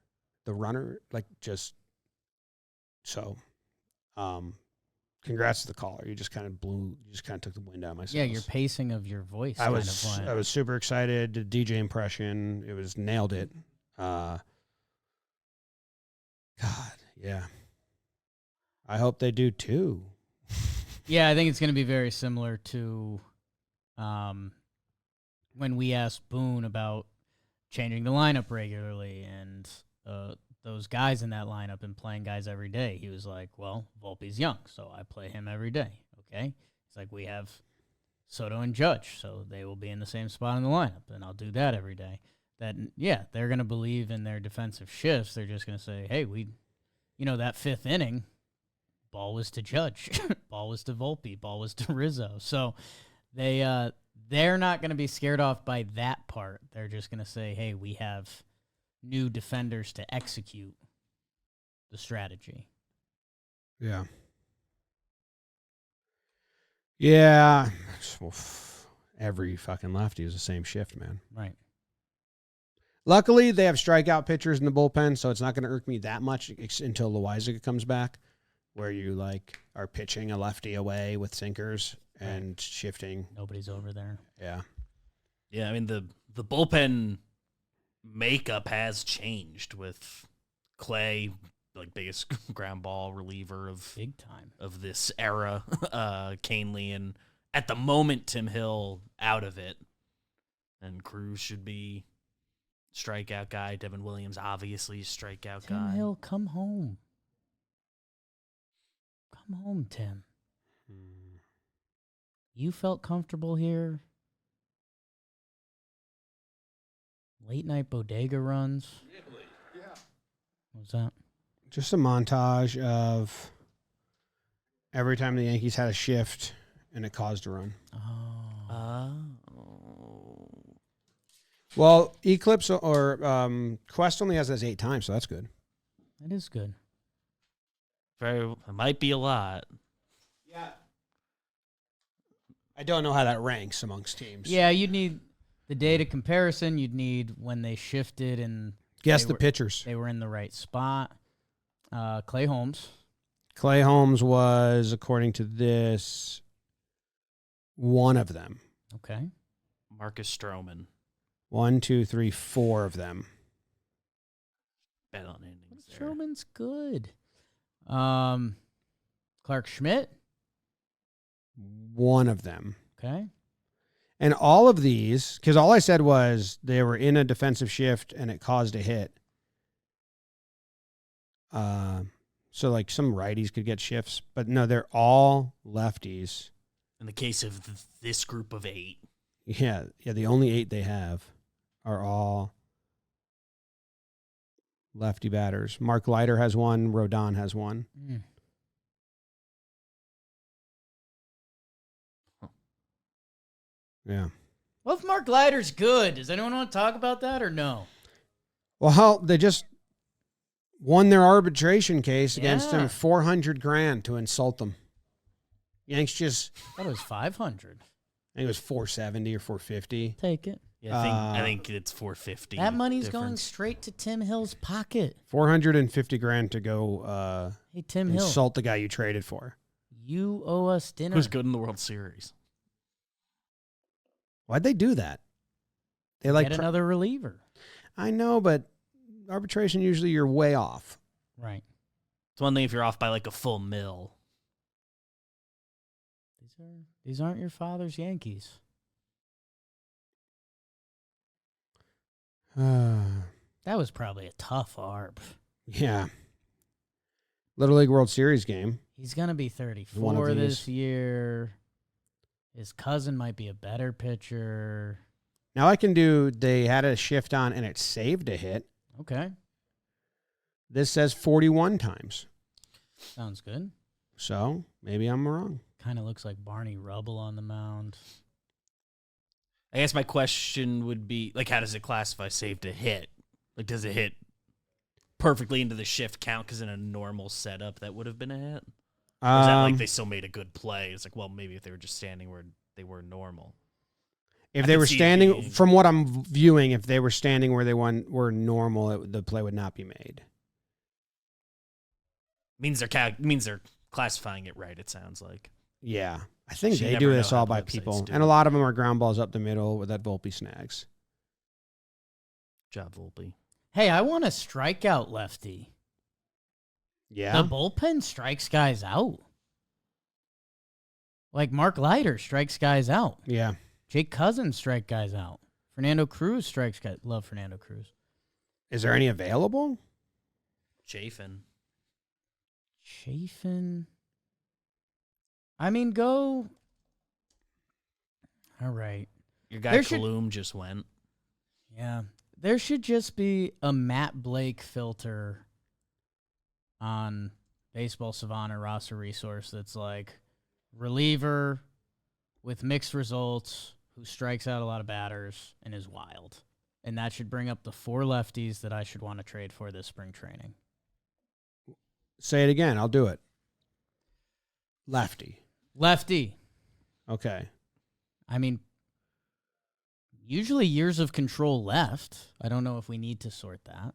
the runner, congrats to the caller. You just kind of took the wind out of my sails. Yeah, your pacing of your voice. I was super excited. The DJ impression, nailed it. God, yeah. I hope they do too. Yeah, I think it's going to be very similar to when we asked Boone about changing the lineup regularly and those guys in that lineup and playing guys every day. He was like, well, Volpe's young, so I play him every day. Okay? It's like we have Soto and Judge, so they will be in the same spot in the lineup, and I'll do that every day. They're going to believe in their defensive shifts. They're just going to say, hey, that fifth inning, ball was to Judge, ball was to Volpe, ball was to Rizzo. So they're not going to be scared off by that part. They're just going to say, hey, we have new defenders to execute the strategy. Yeah. Yeah. Every fucking lefty is the same shift, man. Right. Luckily, they have strikeout pitchers in the bullpen, so it's not going to irk me that much until Loizaga comes back, where you are pitching a lefty away with sinkers and shifting. Nobody's over there. Yeah. Yeah, I mean, the bullpen makeup has changed with Clay, biggest ground ball reliever of big time of this era, Canely, and at the moment Tim Hill out of it, and Cruz should be strikeout guy. Devin Williams obviously strikeout guy. Tim Hill, come home. Come home, Tim. You felt comfortable here. Late night bodega runs. Really? Yeah. What was that? Just a montage of every time the Yankees had a shift and it caused a run. Oh. Well, Eclipse or Quest only has that 8 times, so that's good. That is good. It might be a lot. Yeah. I don't know how that ranks amongst teams. Yeah, you'd need the data comparison. You'd need when they shifted and guess the pitchers. They were in the right spot. Clay Holmes. Clay Holmes was, according to this, one of them. Okay. Marcus Stroman. 1, 2, 3, 4 of them. Bet on innings. Stroman's good. Clark Schmidt. One of them. Okay. And all of these, because all I said was they were in a defensive shift and it caused a hit. So like some righties could get shifts, but no, they're all lefties. In the case of this group of 8. Yeah, the only 8 they have are all lefty batters. Mark Leiter has one. Rodon has one. Mm. Yeah. Well, if Mark Leiter's good, does anyone want to talk about that or no? Well, they just won their arbitration case against him, Yeah. $400,000 to insult them. Yanks just, I thought it was 500. I think it was 470 or 450. Take it. Yeah, I think it's 450. That money's going difference. straight to Tim Hill's pocket. $450,000 to go Hey, Tim Hill, insult the guy you traded for. you owe us dinner. Who's good in the World Series? Why'd they do that? They Get another reliever. I know, but arbitration usually you're way off. Right. It's one thing if you're off by like a full mil. These aren't your father's Yankees. That was probably a tough arb. Yeah. Little League World Series game. He's going to be One 34 of this these. year. His cousin might be a better pitcher. Now I can do, they had a shift on and it saved a hit. Okay. This says 41 times. Sounds good. So maybe I'm wrong. Kind of looks like Barney Rubble on the mound. I guess my question would be, like, how does it classify saved a hit? Like, does it hit perfectly into the shift count? Because in a normal setup, that would have been a hit? Or is that like they still made a good play? It's like, well, maybe if they were just standing where they were normal. If they were standing, from what I'm viewing, if they were standing where they were normal, the play would not be made. Means they're classifying it right, it sounds like. Yeah. I think You they never do know this how all the by websites people. do And a it. lot of them are ground balls up the middle with that Volpe snags. Job, Volpe. Hey, I want a strikeout lefty. Yeah. The bullpen strikes guys out. Like Mark Leiter strikes guys out. Yeah. Jake Cousins strike guys out. Fernando Cruz strikes guys. Love Fernando Cruz. Is there any available? Chafin. I mean, go. All right. Your guy There should- Kaloum just went. Yeah. There should just be a Matt Blake filter on Baseball Savant or Roster Resource that's like reliever with mixed results who strikes out a lot of batters and is wild. And that should bring up the 4 lefties that I should want to trade for this spring training. Say it again. I'll do it. Lefty. Okay. I mean, usually years of control left. I don't know if we need to sort that.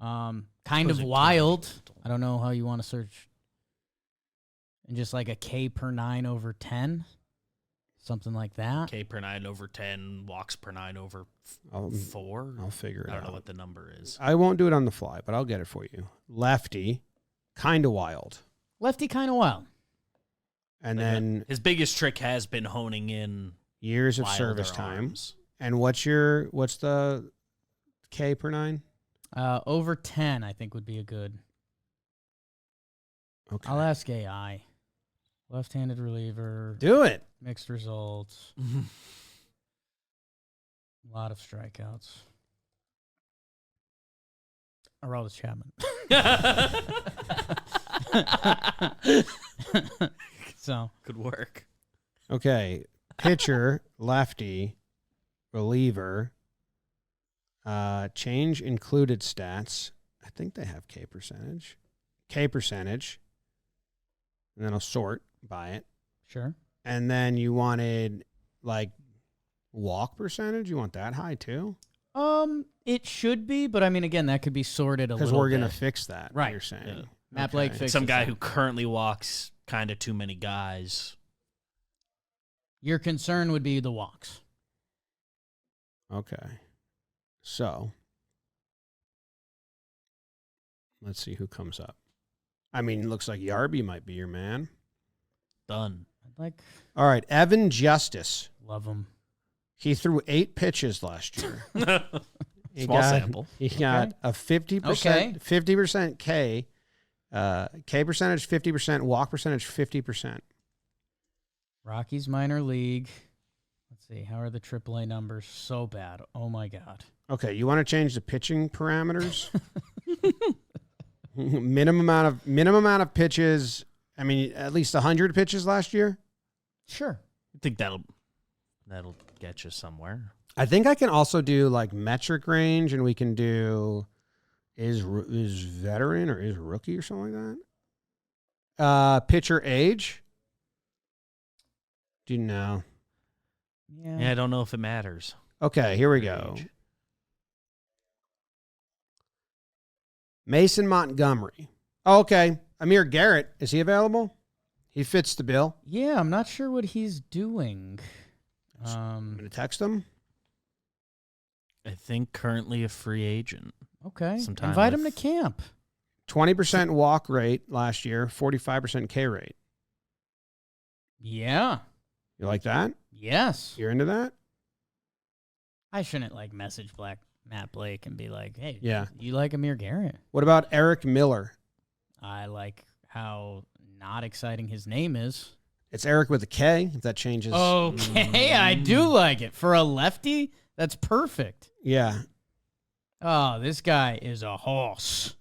Kind of wild. I don't know how you want to search. And just like a K per 9 over 10. Something like that. K per 9 over 10, walks per 9 over 4. I'll figure it out. I don't know what the number is. I won't do it on the fly, but I'll get it for you. Lefty, kind of wild. Lefty kind of wild. And then his biggest trick has been honing in years of wilder service time. arms. And what's the K per 9? Over 10, I think, would be a good. Okay. I'll ask AI. Left-handed reliever. Do it. Mixed results. A lot of strikeouts. Aroldis Chapman. So Good work. Okay. Pitcher, lefty, reliever, change included stats. I think they have K percentage. And then I'll sort by it. Sure. And then you wanted like walk percentage. You want that high too? It should be, but I mean, again, that could be sorted a little bit. Because we're going to fix that, Right. you're saying. Yeah. Matt Blake fixes Some guy that. who currently walks kind of too many guys. Your concern would be the walks. Okay. So, let's see who comes up. I mean, it looks like Yarby might be your man. Done. I'd like, All right, Evan Justice. love him. He threw 8 pitches last year. Small sample. He got a 50% K. K percentage 50%, walk percentage 50%. Rockies minor league. Let's see. How are the AAA numbers? So bad. Oh my God. Okay, you want to change the pitching parameters? minimum amount of pitches. I mean, at least 100 pitches last year. Sure. I think that'll get you somewhere. I think I can also do like metric range, and we can do is veteran or is rookie or something like that. Pitcher age. Do you know? Yeah, I don't know if it matters. Okay, here we go. Age. Mason Montgomery. Oh, okay. Amir Garrett, is he available? He fits the bill. Yeah, I'm not sure what he's doing. I'm going to text him. I think currently a free agent. Okay. Sometime Invite him to camp. 20% walk rate last year, 45% K rate. Yeah. You like that? Yes. You're into that? I shouldn't message Matt Blake and be like, hey, yeah, you like Amir Garrett? What about Eric Miller? I like how not exciting his name is. It's Eric with a K, if that changes. Okay, I do like it. For a lefty, that's perfect. Yeah. Oh, this guy is a horse.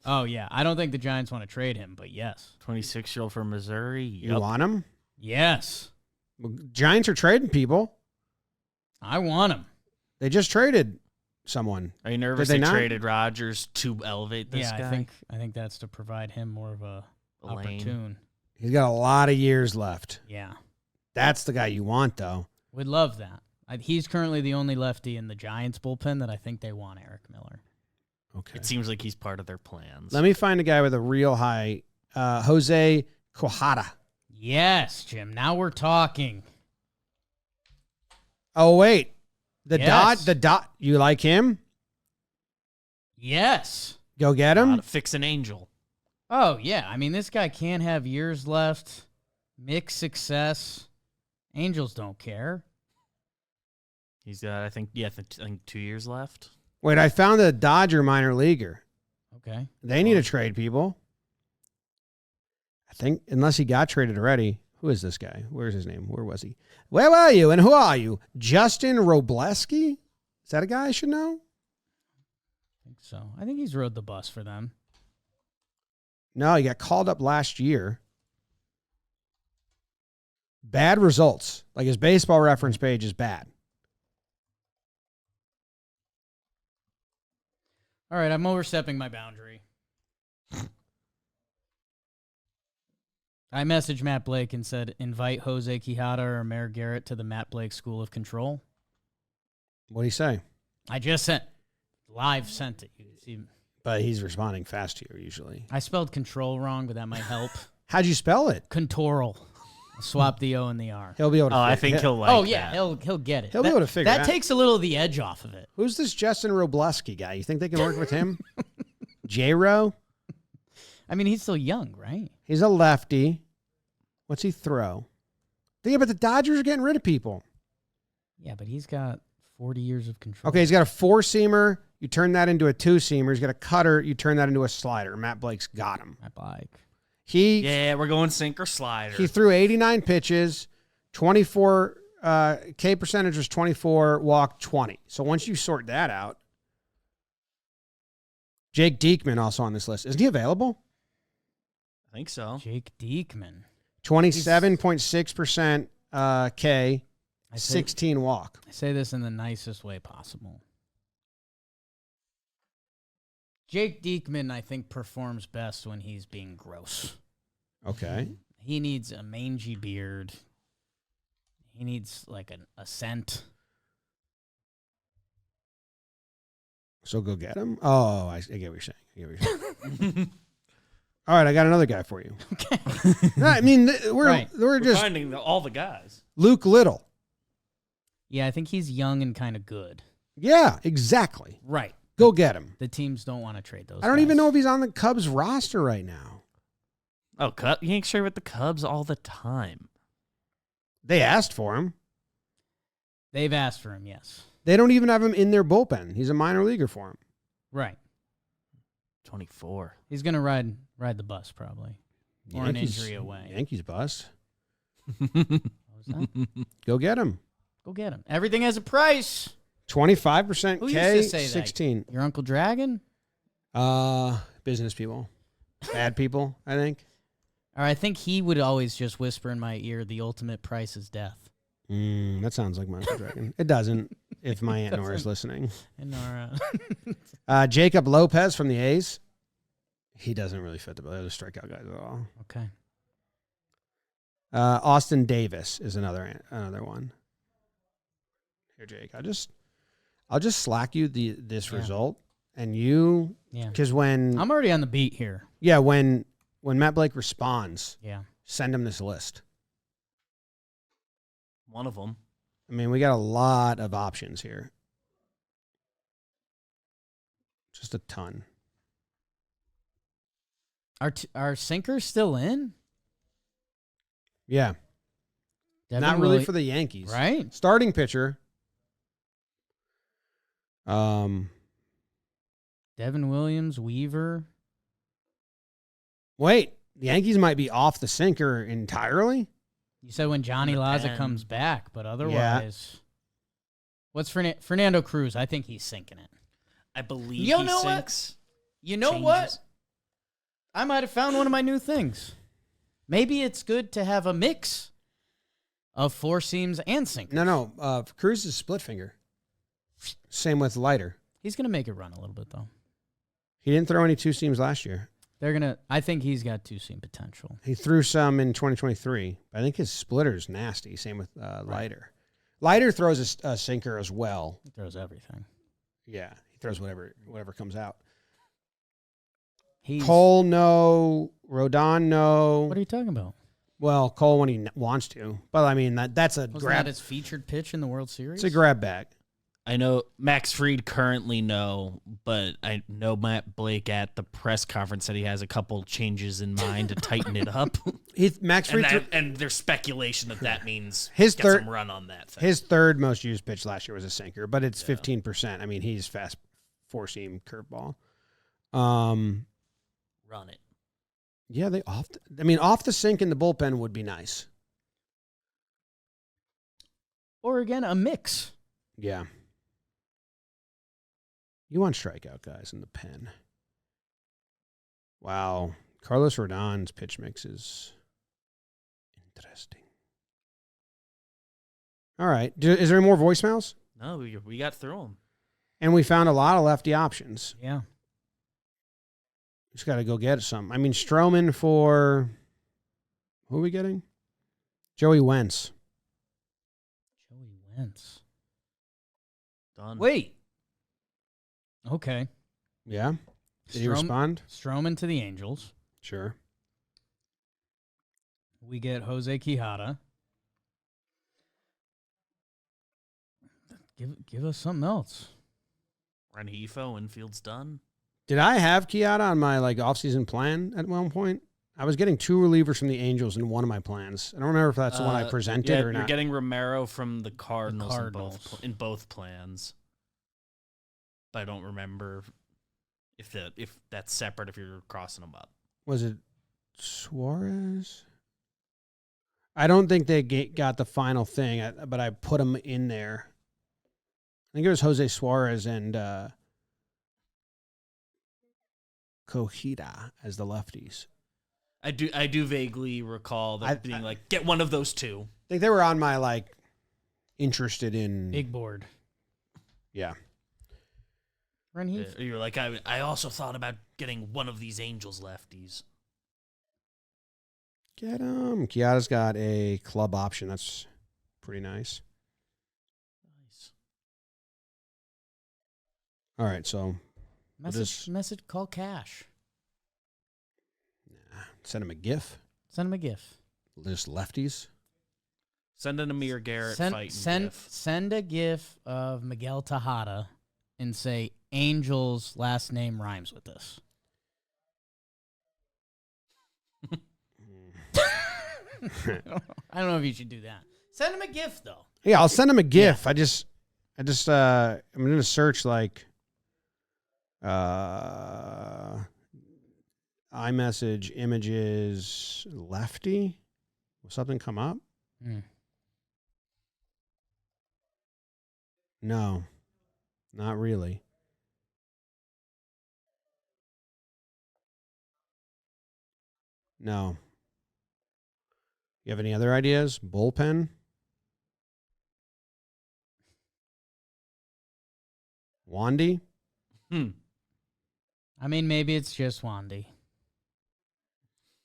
Oh, yeah. I don't think the Giants want to trade him, but yes. 26-year-old from Missouri. You want him? Yes. Well, Giants are trading people. I want him. They just traded someone. Are you nervous they traded Rodgers to elevate this guy? I think that's to provide him more of a opportune. He's got a lot of years left. Yeah. That's the guy you want, though. Would love that. He's currently the only lefty in the Giants bullpen that I think they want Eric Miller. Okay. It seems like he's part of their plans. Let me find a guy with a real high. Jose Quijada. Yes, Jim. Now we're talking. Oh, wait. Yes. The dot. You like him? Yes. Go get him. Fix an angel. Oh, yeah. I mean, this guy can have years left. Mixed success. Angels don't care. He's got, I think 2 years left. Wait, I found a Dodger minor leaguer. Okay. They need to trade people. I think, unless he got traded already. Who is this guy? Where's his name? Where was he? Where were you and who are you? Justin Robleski? Is that a guy I should know? I think so. I think he's rode the bus for them. No, he got called up last year. Bad results. Like his baseball reference page is bad. All right, I'm overstepping my boundary. I messaged Matt Blake and said, invite Jose Quijada or Amir Garrett to the Matt Blake School of Control. What did he say? I just sent it. You can see. But he's responding fast to you usually. I spelled control wrong, but that might help. How'd you spell it? Contoral. Swap the O and the R. He'll be able to. I think he'll like. Oh yeah, he'll get it. He'll be able to figure it out. That takes a little of the edge off of it. Who's this Jasson Robleski guy? You think they can work with him? J-Ro? I mean, he's still young, right? He's a lefty. What's he throw? Yeah, but the Dodgers are getting rid of people. Yeah, but he's got 40 years of control. Okay, he's got a 4-seamer. You turn that into a 2-seamer. He's got a cutter. You turn that into a slider. Matt Blake's got him. Matt Blake. We're going sink or slider. He threw 89 pitches, 24 K percentage was 24, walk 20. So once you sort that out, Jake Diekman also on this list. Isn't he available? I think so. Jake Diekman. 27.6% K, 16 walk. I say this in the nicest way possible. Jake Diekman, I think, performs best when he's being gross. Okay. He needs a mangy beard. He needs like a scent. So go get him? Oh, I get what you're saying. All right, I got another guy for you. Okay. No, I mean, we're just finding all the guys. Luke Little. Yeah, I think he's young and kind of good. Yeah, exactly. Right. Go get him. The teams don't want to trade those I don't guys. even know if he's on the Cubs roster right now. Oh, Yanks trade with the Cubs all the time. They asked for him. They've asked for him, yes. They don't even have him in their bullpen. He's a minor leaguer for him. Right. 24. He's going to ride the bus probably. Or an injury away. Yankees bus. What was that? Go get him. Go get him. Everything has a price. 25% Who K, used to say 16. That? Your Uncle Dragon? Business people. Bad people, I think. Or I think he would always just whisper in my ear, the ultimate price is death. That sounds like my Uncle Dragon. It doesn't, if my Aunt Nora is listening. And Nora. Jacob Lopez from the A's. He doesn't really fit the bill. They're the strikeout guys at all. Okay. Austin Davis is another one. Here, Jake. I'll just slack you this result, and you, because when I'm already on the beat here. Yeah, when Matt Blake responds, send him this list. One of them. I mean, we got a lot of options here. Just a ton. Are sinkers still in? Yeah. Not really for the Yankees. Right. Starting pitcher. Devin Williams, Weaver. Wait, the Yankees might be off the sinker entirely? You said when Johnny Laza comes back, but otherwise. What's Fernando Cruz? I think he's sinking it. I believe you he know sinks. What? You know changes. what? I might have found one of my new things. Maybe it's good to have a mix of four seams and sinkers. No. Cruz is split finger. Same with Leiter. He's going to make it run a little bit, though. He didn't throw any two seams last year. I think he's got two seam potential. He threw some in 2023. I think his splitter's nasty. Same with Leiter. Leiter throws a sinker as well. He throws everything. Yeah, he throws whatever comes out. He's, Cole, no. Rodon, no. What are you talking about? Well, Cole when he wants to. But, I mean, that's a Wasn't grab. that his featured pitch in the World Series? It's a grab bag. I know Max Fried currently but I know Matt Blake at the press conference said he has a couple changes in mind to tighten it up. Max Fried and there's speculation that means his get third some run on that thing. His third most used pitch last year was a sinker, but it's 15%. I mean, he's fast four seam curveball. Run it. Yeah, off the sink in the bullpen would be nice. Or again, a mix. Yeah. You want strikeout guys in the pen. Wow. Carlos Rodon's pitch mix is interesting. All right. Is there any more voicemails? No, we got through them. And we found a lot of lefty options. Yeah. Just got to go get some. I mean, Stroman for... Who are we getting? Joey Wentz. Joey Wentz. Done. Wait. Okay. Yeah? Did he respond? Stroman to the Angels. Sure. We get Jose Quijada. Give us something else. Rengifo, infield's done. Did I have Quijada on my offseason plan at one point? I was getting two relievers from the Angels in one of my plans. I don't remember if that's the one I presented or not. You're getting Romero from the Cardinals, in both plans. But I don't remember if that's separate, if you're crossing them up. Was it Suarez? I don't think they got the final thing, but I put them in there. I think it was Jose Suarez and Cojita as the lefties. I do vaguely recall that being get one of those two. I think they were on my interested in big board. Yeah. You're like, I also thought about getting one of these Angels lefties. Get him. Quijada's got a club option. That's pretty nice. All right, so message call cash. Nah, send him a GIF. Send him a GIF. Just lefties. Send an Amir Garrett fighting GIF. Send a GIF of Miguel Tejada and say Angel's last name rhymes with this. I don't know if you should do that. Send him a gift though. Yeah, I'll send him a GIF. Yeah. I'm gonna search like iMessage images Lefty. Will something come up? No, not really. No. You have any other ideas? Bullpen? Wandy? I mean, maybe it's just Wandy.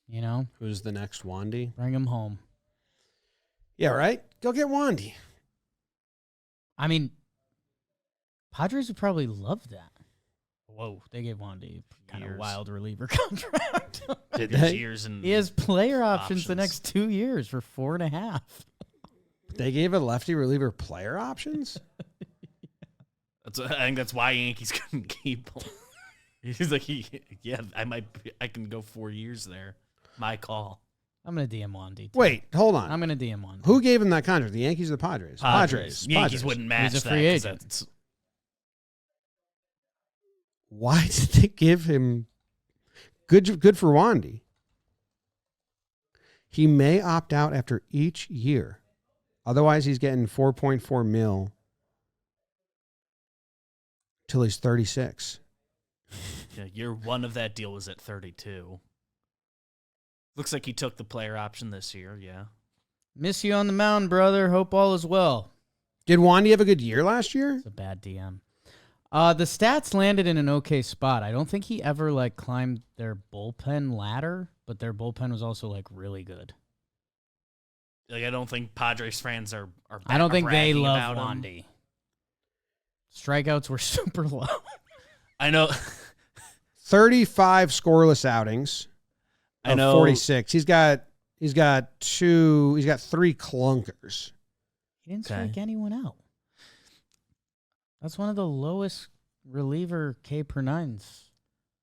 You know? Who's the next Wandy? Bring him home. Yeah, right? Go get Wandy. I mean, Padres would probably love that. Whoa, they gave Wandy kind of wild reliever contract. Did they? Years and he has player options the next 2 years for 4.5. They gave a lefty reliever player options? I think that's why Yankees couldn't keep him. He's like, I can go 4 years there. My call. I'm going to DM Wandy. Wait, hold on. I'm going to DM Wandy. Who gave him that contract? The Yankees or the Padres? Padres. Yankees wouldn't match He's a free agent. Why did they give him good for Wandy? He may opt out after each year. Otherwise, he's getting $4.4 million till he's 36. Yeah, year one of that deal was at 32. Looks like he took the player option this year, yeah. Miss you on the mound, brother. Hope all is well. Did Wandy have a good year last year? It's a bad DM. The stats landed in an okay spot. I don't think he ever climbed their bullpen ladder, but their bullpen was also really good. I don't think Padres fans are I don't think they love about Wandy. Strikeouts were super low. I know. 35 scoreless outings. I know. 46. He's got 3 clunkers. He didn't strike anyone out. That's one of the lowest reliever K per nines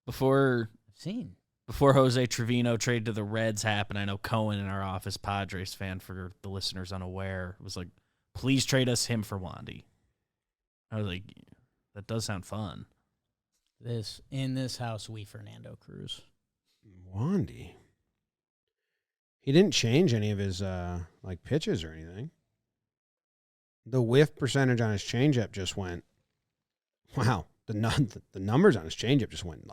Before I've seen. Before Jose Trevino trade to the Reds happened, I know Cohen in our office, Padres fan, for the listeners unaware, was like, please trade us him for Wandy. I was like, that does sound fun. In this house, we Fernando Cruz. Wandy. He didn't change any of his pitches or anything. The whiff percentage on his changeup just went. Wow, the numbers on his changeup just went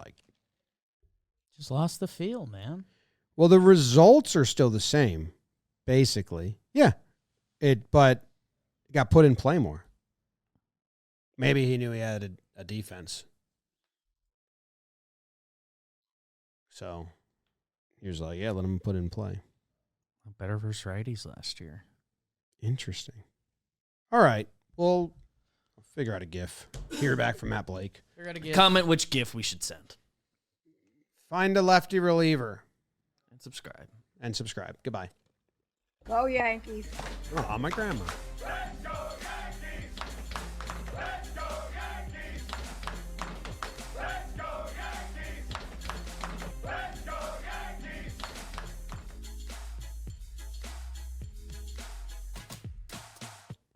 Just lost the feel, man. Well, the results are still the same, basically. Yeah, but it got put in play more. Maybe he knew he had a defense. So he was like, yeah, let him put it in play. Better versus righties last year. Interesting. All right. Well, I'll figure out a GIF. Hear back from Matt Blake. Comment which GIF we should send. Find a lefty reliever. And subscribe. Goodbye. Go Yankees. Oh, my grandma.